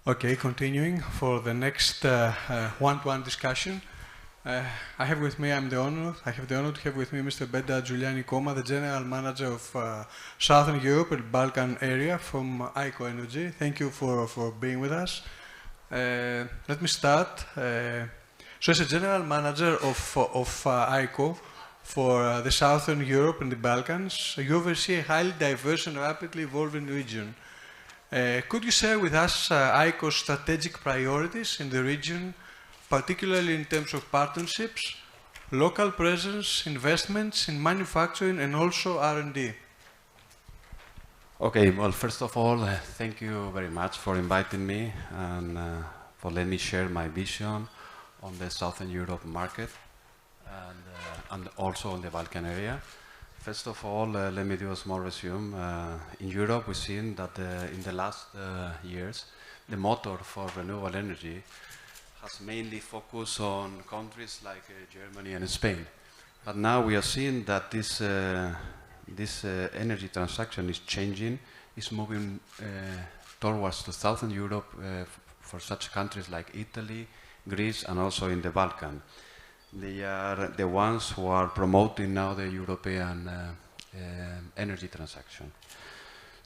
Okay, continuing for the next one-to-one discussion. I have with me, I have the honor to have with me Mr. Beda Giuliani Koma, the General Manager of Southern Europe and Balkan area from ICO Energy. Thank you for being with us. Let me start. So as a General Manager of ICO for the Southern Europe and the Balkans, you oversee a highly diverse and rapidly evolving region. Could you share with us ICO's strategic priorities in the region, particularly in terms of partnerships, local presence, investments in manufacturing, and also R&D? Okay, well, first of all, thank you very much for inviting me and for letting me share my vision on the Southern Europe market and also on the Balkan area. First of all, let me do a small resume. In Europe, we've seen that in the last years, the motor for renewable energy has mainly focused on countries like Germany and Spain. But now we are seeing that this energy transaction is changing, is moving towards the Southern Europe for such countries like Italy, Greece, and also in the Balkan. They are the ones who are promoting now the European energy transaction.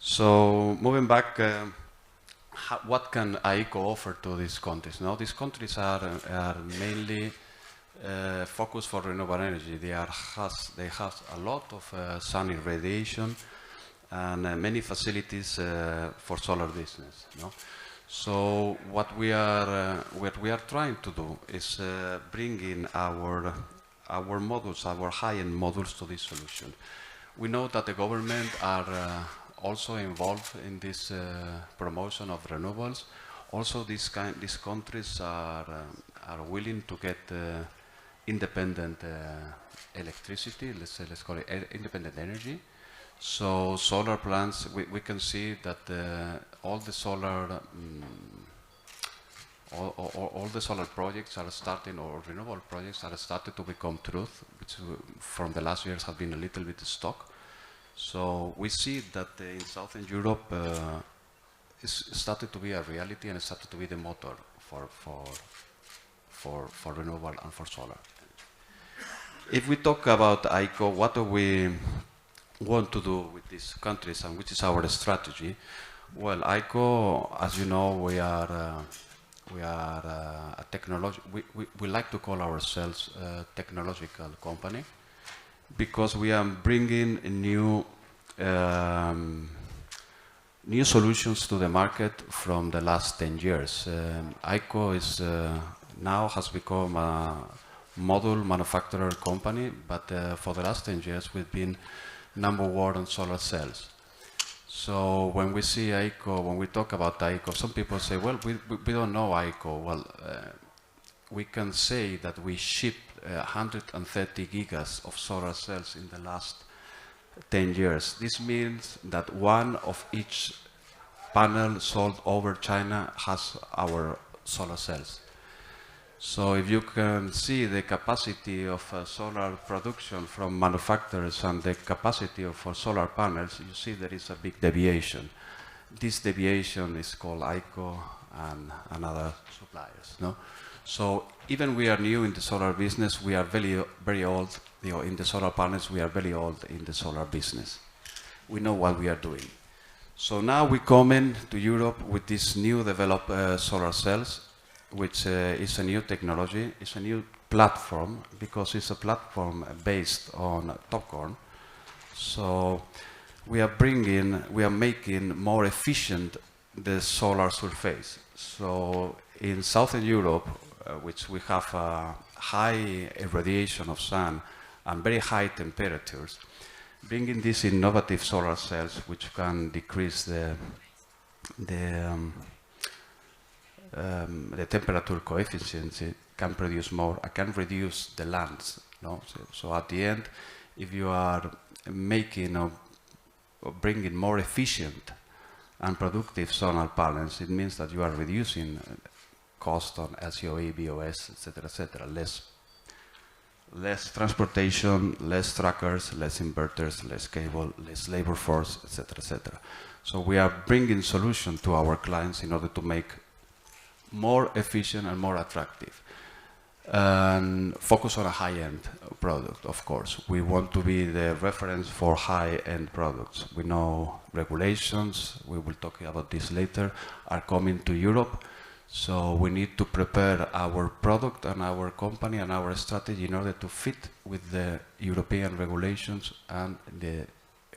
So moving back, what can ICO offer to these countries? Now these countries are mainly focused for renewable energy. They have a lot of sun irradiation and many facilities for solar business. No? So what we are trying to do is bring in our modules, our high-end modules to this solution. We know that the government are also involved in this promotion of renewables. Also, these countries are willing to get independent electricity. Let's call it independent energy. So solar plants, we can see that all the solar projects are starting, or renewable projects are started to become truth, which from the last years have been a little bit stuck. So we see that in Southern Europe it's started to be a reality, and it started to be the motor for renewable and for solar. If we talk about ICO, what do we want to do with these countries, and which is our strategy? Well, ICO, as you know, we are a technology. We like to call ourselves a technological company because we are bringing new solutions to the market from the last 10 years. ICO is now has become a module manufacturer company, but for the last 10 years we've been #1 on solar cells. So when we see ICO, when we talk about ICO, some people say, well, we don't know ICO. Well, we can say that we shipped 130 gigas of solar cells in the last 10 years. This means that one of each panel sold over China has our solar cells. So if you can see the capacity of solar production from manufacturers and the capacity of solar panels, you see there is a big deviation. This deviation is called ICO and other suppliers. No? So even we are new in the solar business, we are very old. In the solar panels, we are very old in the solar business. We know what we are doing. So now we come in to Europe with these new developed solar cells, which is a new technology. It's a new platform because it's a platform based on TOPCon. So we are making more efficient the solar surface. So in Southern Europe, which we have a high irradiation of sun and very high temperatures, bringing these innovative solar cells, which can decrease the temperature coefficient, can produce more, can reduce the lands. No? So at the end, if you are making or bringing more efficient and productive solar panels, it means that you are reducing cost on LCOE, BOS, etc., less transportation, less trackers, less inverters, less cable, less labor force, etc., etc. So we are bringing solutions to our clients in order to make more efficient and more attractive. And focus on a high-end product, of course. We want to be the reference for high-end products. We know regulations, we will talk about this later, are coming to Europe. So we need to prepare our product and our company and our strategy in order to fit with the European regulations and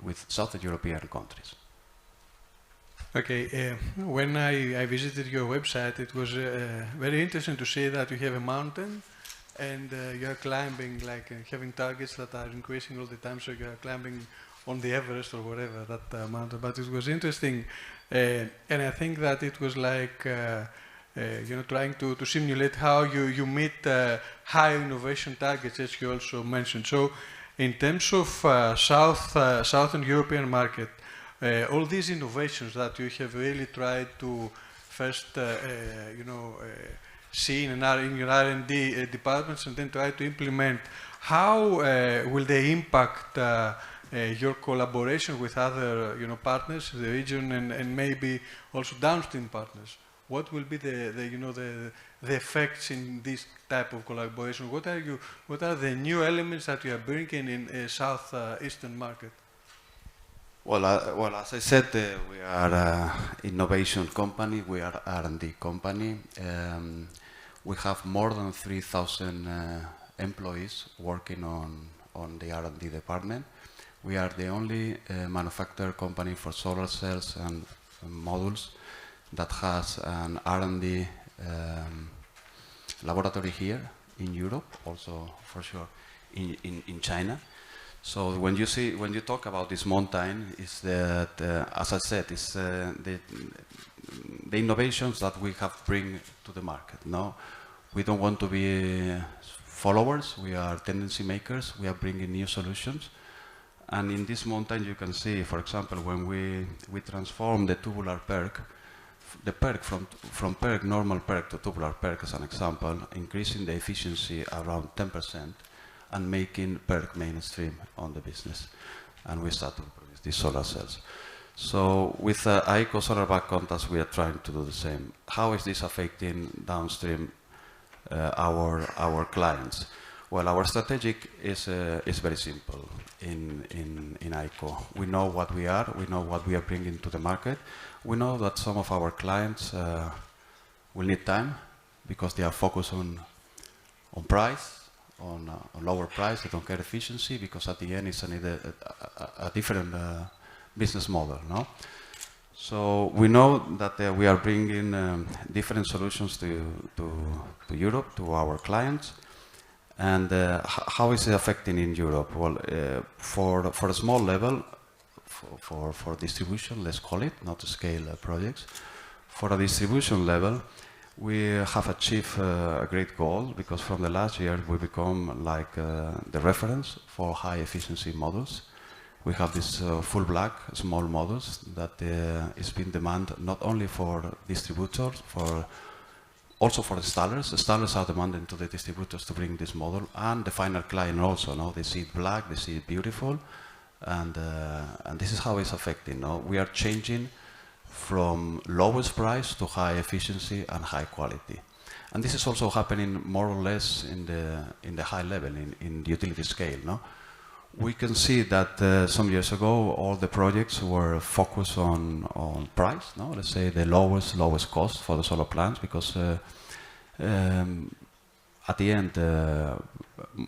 with Southern European countries. Okay, when I visited your website, it was very interesting to see that you have a mountain and you are climbing, like having targets that are increasing all the time, so you are climbing on the Everest or whatever, that mountain. But it was interesting, and I think that it was like, you know, trying to simulate how you meet high innovation targets, as you also mentioned. So in terms of Southern European market, all these innovations that you have really tried to first, you know, see in your R&D departments and then try to implement, how will they impact your collaboration with other, you know, partners in the region and maybe also downstream partners? What will be the effects in this type of collaboration? What are the new elements that you are bringing in a southeastern market? Well, as I said, we are an innovation company. We are R&D company. We have more than 3,000 employees working on the R&D department. We are the only manufacturer company for solar cells and modules that has an R&D laboratory here in Europe, also for sure in China. So when you talk about this mountain, is that as I said, it's the innovations that we have bring to the market. No, we don't want to be followers. We are tendency makers. We are bringing new solutions. And in this mountain, you can see, for example, when we transform the tubular PERC, the PERC from PERC, normal PERC to tubular PERC as an example, increasing the efficiency around 10%. And making PERC mainstream on the business. And we start to produce these solar cells. So with ICO Solar Back Contacts, we are trying to do the same. How is this affecting downstream our clients? Well, our strategic is very simple in ICO. We know what we are. We know what we are bringing to the market. We know that some of our clients will need time because they are focused on price. On lower price, they don't care efficiency because at the end it's a different business model, no? So we know that we are bringing different solutions to Europe, to our clients. And how is it affecting in Europe? Well, for a small level, for distribution, let's call it, not to scale projects. For a distribution level, we have achieved a great goal because from the last year we become like the reference for high efficiency models. We have these full black small models that is being demanded not only for distributors, also for installers. Installers are demanding to the distributors to bring this model, and the final client also. No, they see it black, they see it beautiful, and this is how it's affecting. No, we are changing from lowest price to high efficiency and high quality. And this is also happening more or less in the high level, in the utility scale. No? We can see that some years ago all the projects were focused on price, no? Let's say the lowest cost for the solar plants, because at the end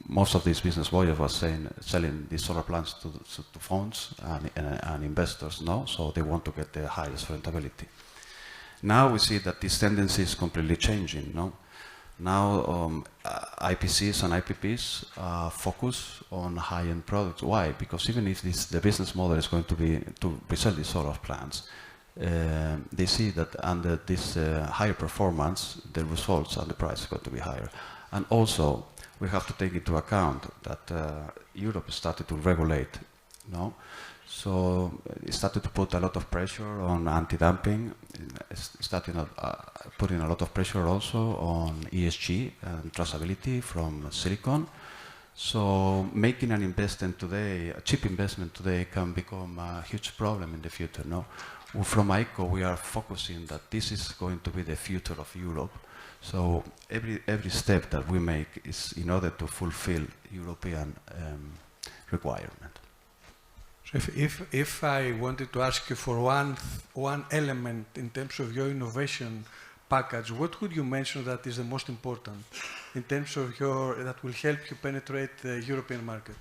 most of these business lawyers were selling these solar plants to funds and investors, no? So they want to get the highest rentability. Now we see that this tendency is completely changing, no? Now IPCs and IPPs focus on high-end products. Why? Because even if the business model is going to be to resell these solar plants, they see that under this higher performance, the results and the price is going to be higher. And also, we have to take into account that Europe started to regulate, no? So it started to put a lot of pressure on anti-dumping, starting putting a lot of pressure also on ESG and traceability from silicon. So making an investment today, a cheap investment today, can become a huge problem in the future, no? from ICO, we are focusing that this is going to be the future of Europe. So every step that we make is in order to fulfill European requirement. So if I wanted to ask you for one element in terms of your innovation package, what would you mention that is the most important in terms of that will help you penetrate the European market?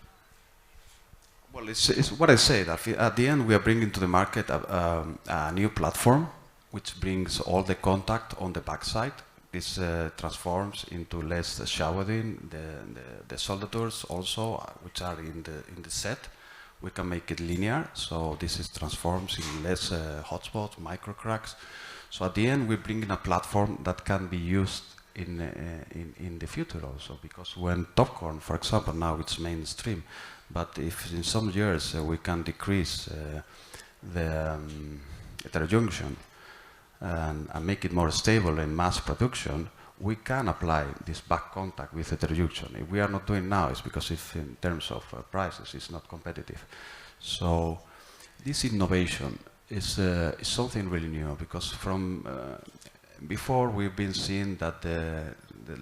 Well, it's what I say, that at the end we are bringing to the market a new platform which brings all the contact on the backside. This transforms into less shadowing, the soldators also, which are in the set. We can make it linear, so this transforms in less hotspots, micro cracks. So at the end, we're bringing a platform that can be used in the future also, because when TopCon, for example, now it's mainstream, but if in some years we can decrease the heterojunction and make it more stable in mass production, we can apply this back contact with heterojunction. If we are not doing now, it's because if in terms of prices, it's not competitive. So this innovation is something really new, because from before we've been seeing that the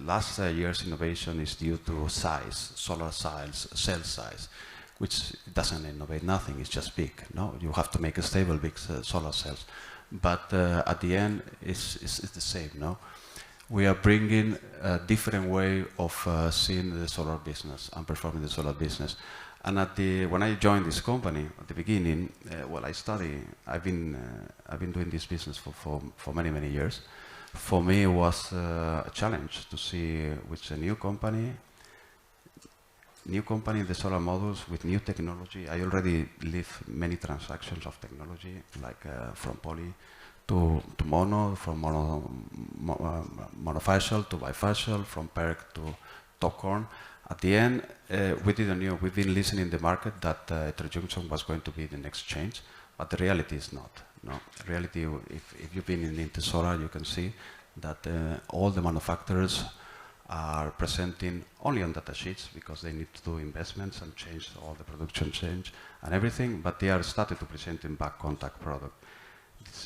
last year's innovation is due to size, solar size, cell size, which doesn't innovate nothing, it's just big. No, you have to make a stable big solar cells. But at the end, it's the same, no? We are bringing a different way of seeing the solar business and performing the solar business. And when I joined this company at the beginning, well, I've been doing this business for many years. For me, it was a challenge to see which a new company in the solar modules with new technology. I already lived many transactions of technology, like from poly to mono, from monofacial to bifacial, from PERC to TopCon. At the end, we didn't know. We've been listening in the market that heterojunction was going to be the next change, but the reality is not. No, the reality, if you've been into solar, you can see that all the manufacturers are presenting only on data sheets because they need to do investments and change all the production change and everything, but they are started to present in back contact product.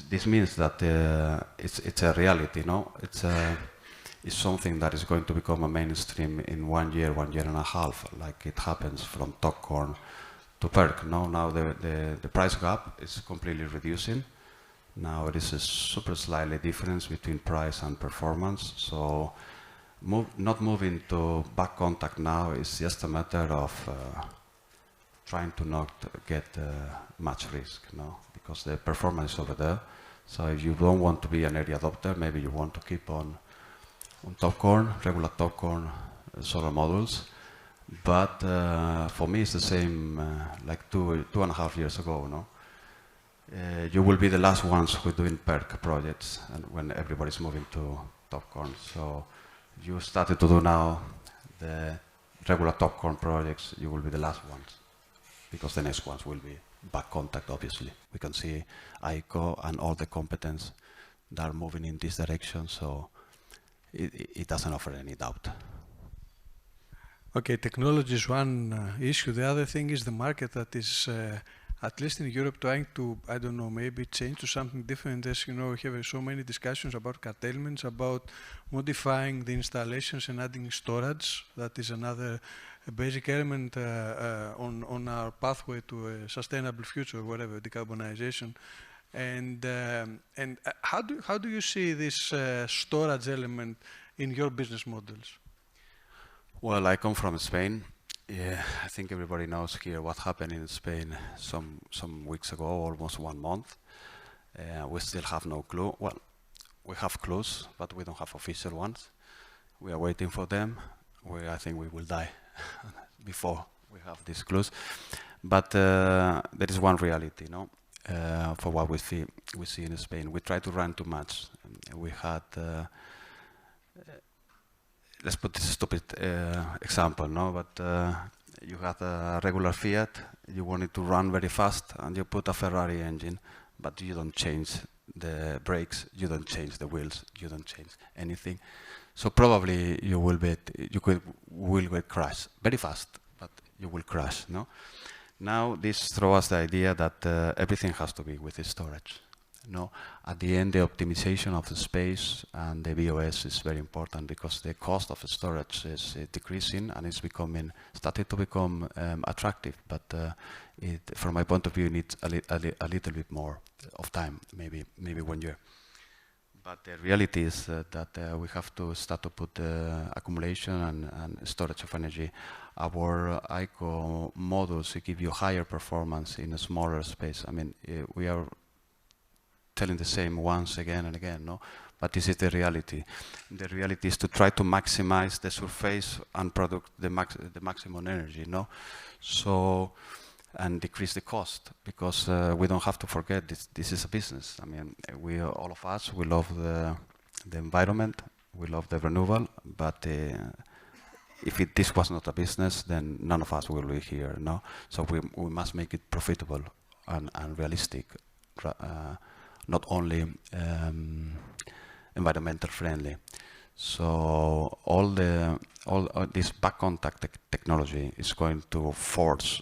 This means that it's a reality, no? It's something that is going to become a mainstream in 1 year and a half, like it happens from TopCon to PERC. No? Now the price gap is completely reducing. Now it is a super slightly difference between price and performance. So not moving to back contact now is just a matter of trying to not get much risk, no? Because the performance is over there. So if you don't want to be an early adopter, maybe you want to keep on TopCon, regular TopCon solar modules. But for me, it's the same like two and a half years ago, no? You will be the last ones who are doing PERC projects and when everybody's moving to TopCon. So if you started to do now the regular TopCon projects, you will be the last ones, because the next ones will be back contact, obviously. We can see ICO and all the competence that are moving in this direction, so it doesn't offer any doubt. Okay, technology is one issue. The other thing is the market that is, at least in Europe, trying to, I don't know, maybe change to something different. As you know, we have so many discussions about curtailments, about modifying the installations and adding storage. That is another basic element on our pathway to a sustainable future, whatever, decarbonization. And how do you see this storage element in your business models? Well, I come from Spain. Yeah, I think everybody knows here what happened in Spain some weeks ago, almost 1 month. We still have no clue. Well, we have clues, but we don't have official ones. We are waiting for them. I think we will die before we have these clues. But there is one reality, no? For what we see in Spain. We try to run too much. We had, let's put this stupid example, no? But you had a regular Fiat, you wanted to run very fast, and you put a Ferrari engine, but you don't change the brakes, you don't change the wheels, you don't change anything. So probably you will get crash very fast, but you will crash, no? Now this throws us the idea that everything has to be with the storage. No, at the end, the optimization of the space and the BOS is very important because the cost of storage is decreasing and it's started to become attractive. But from my point of view, it needs a little bit more of time, maybe 1 year. But the reality is that we have to start to put accumulation and storage of energy. Our ICO models give you higher performance in a smaller space. I mean, we are telling the same once again and again, no? But this is the reality. The reality is to try to maximize the surface and produce the maximum energy, no? So, and decrease the cost, because we don't have to forget this is a business. I mean, all of us, we love the environment, we love the renewable, but if this was not a business, then none of us will be here, no? So we must make it profitable and realistic, not only environmental friendly. So all this back contact technology is going to force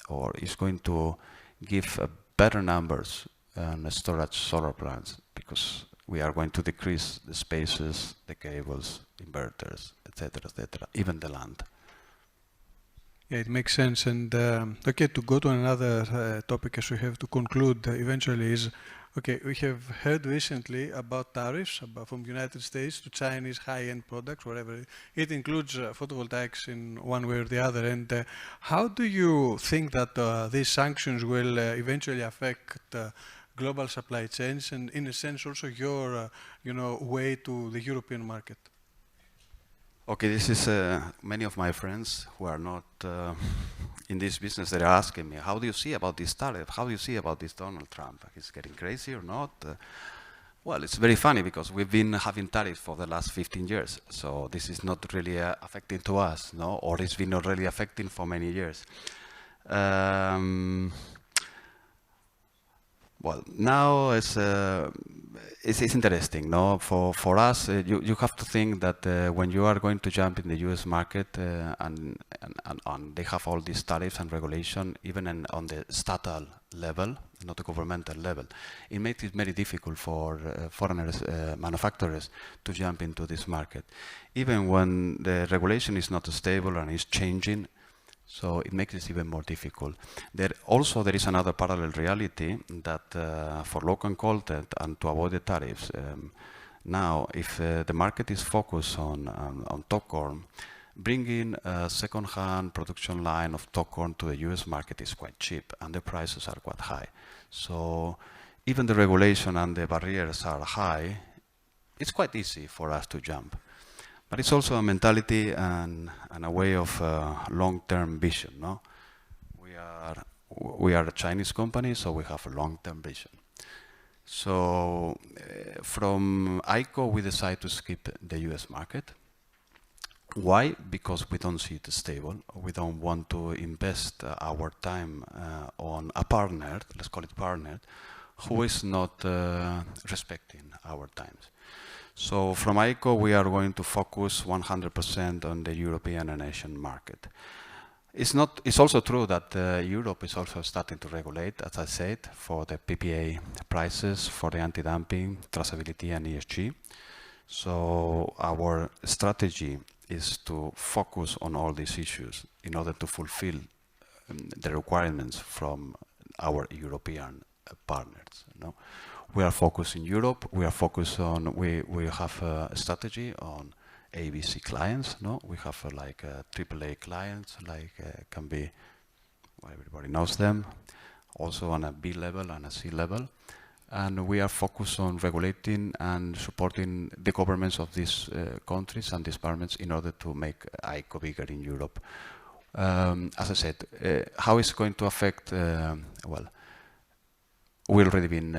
or is going to give better numbers on storage solar plants, because we are going to decrease the spaces, the cables, inverters, etc., even the land. Yeah, it makes sense. And okay, to go to another topic as we have to conclude eventually is, okay, we have heard recently about tariffs from United States to Chinese high-end products, wherever it includes photovoltaics in one way or the other. And how do you think that these sanctions will eventually affect global supply chains and, in a sense, also your, way to the European market? Okay, this is many of my friends who are not in this business. They're asking me, how do you see about this tariff? How do you see about this Donald Trump? He's getting crazy or not? Well, it's very funny because we've been having tariffs for the last 15 years. So this is not really affecting to us, no? Or it's been not really affecting for many years. Well, now it's interesting, no? For us, you have to think that when you are going to jump in the U.S. market and they have all these tariffs and regulation, even on the stattal level, not the governmental level, it makes it very difficult for foreigners, manufacturers, to jump into this market. Even when the regulation is not stable and is changing, so it makes it even more difficult. There is another parallel reality that for local content and to avoid the tariffs, now if the market is focused on top corn, bringing a second-hand production line of top corn to the US market is quite cheap and the prices are quite high. So even the regulation and the barriers are high, it's quite easy for us to jump. But it's also a mentality and a way of long-term vision, no? We are a Chinese company, so we have a long-term vision. So from ICO, we decided to skip the US market. Why? Because we don't see it stable. We don't want to invest our time on a partner, let's call it partner, who is not respecting our times. So from ICO, we are going to focus 100% on the European and Asian market. It's also true that Europe is also starting to regulate, as I said, for the PPA prices, for the anti-dumping, traceability, and ESG. So our strategy is to focus on all these issues in order to fulfill the requirements from our European partners. No? We are focused in Europe. We are focused on. We have a strategy on ABC clients. No, we have like AAA clients, like can be. Well, everybody knows them. Also on a B level and a C level, and we are focused on regulating and supporting the governments of these countries and these parliaments in order to make ICO bigger in Europe. As I said, how it's going to affect? Well. We've already been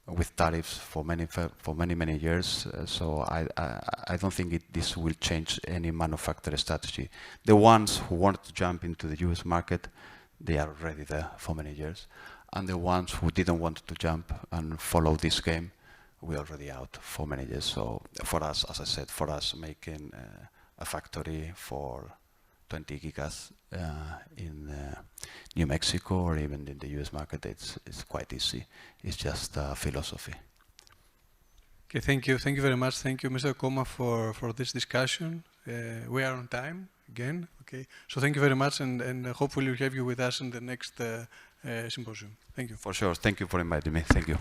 with tariffs for many years, so I don't think this will change any manufacturer strategy. The ones who want to jump into the US market, they are already there for many years, and the ones who didn't want to jump and follow this game, we're already out for many years. So for us, as I said, for us making a factory for 20 gigas in New Mexico or even in the US market. It's quite easy. It's just philosophy. Okay, thank you. Thank you very much. Thank you, Mr. Koma, for this discussion. We are on time again. Okay, so thank you very much, and hopefully we'll have you with us in the next symposium. Thank you. For sure. Thank you for inviting me. Thank you.